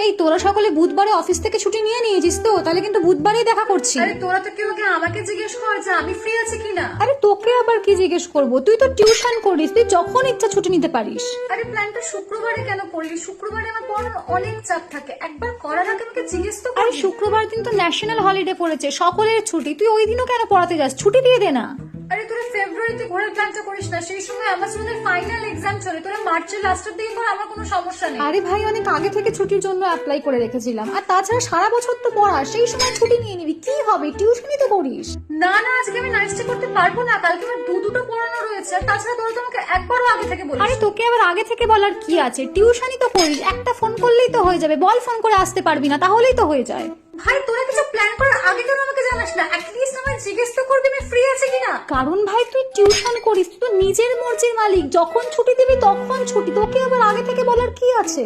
এই তোরা সকলে বুধবারে অফিস থেকে ছুটি নিয়ে নিয়েছিস তো? তাহলে কিন্তু বুধবারেই দেখা করছি। আরে তোরা তো কেউ আমাকে জিজ্ঞেস কর যে আমি ফ্রি আছি কিনা। আরে তোকে আবার কি জিজ্ঞেস করবো? তুই তো টিউশন করিস, তুই যখন ইচ্ছা ছুটি নিতে পারিস। আরে প্ল্যানটা শুক্রবারে কেন করলি? শুক্রবারে আমার পড়ানোর অনেক চাপ থাকে, একবার করার আগে আমাকে জিজ্ঞেস তো আরে করবি। শুক্রবার দিন তো ন্যাশনাল হলিডে পড়েছে, সকলের ছুটি, তুই ওই দিনও কেন পড়াতে যাস? ছুটি দিয়ে দে না। আরে তোরা ফেব্রুয়ারিতে ঘোরার প্ল্যানটা করিস না, সেই সময় আমাজনের ফাইনাল এক্সাম চলে। তোরা মার্চের লাস্টের দিকে কর, আমার কোনো সমস্যা নেই। আরে ভাই, অনেক আগে থেকে ছুটির জন্য অ্যাপ্লাই করে রেখেছিলাম, আর তাছাড়া সারা বছর তো পড়া, সেই সময় ছুটি নিয়ে নিবি, কি হবে? টিউশনই তো করিস। না না, আজকে আমি নাইট স্টে করতে পারবো না, কালকে আমার দুটো পড়ানো রয়েছে। আর তাছাড়া তোরা তো আমাকে একবারও আগে থেকে বলিস। আরে তোকে আবার আগে থেকে বলার কি আছে? টিউশনই তো করিস, একটা ফোন করলেই তো হয়ে যাবে। বল ফোন করে আসতে পারবি না, তাহলেই তো হয়ে যায়। ভাই তোরা কিছু প্ল্যান করার আগে কেন আমাকে জানাস না? অ্যাটলিস্ট আমায় জিজ্ঞেস তো করবি আমি ফ্রি আছি কিনা। কারণ ভাই তুই টিউশন করিস, তুই তো নিজের মর্জির মালিক, যখন ছুটি দিবি তখন ছুটি, তোকে আবার আগে থেকে বলার কি আছে?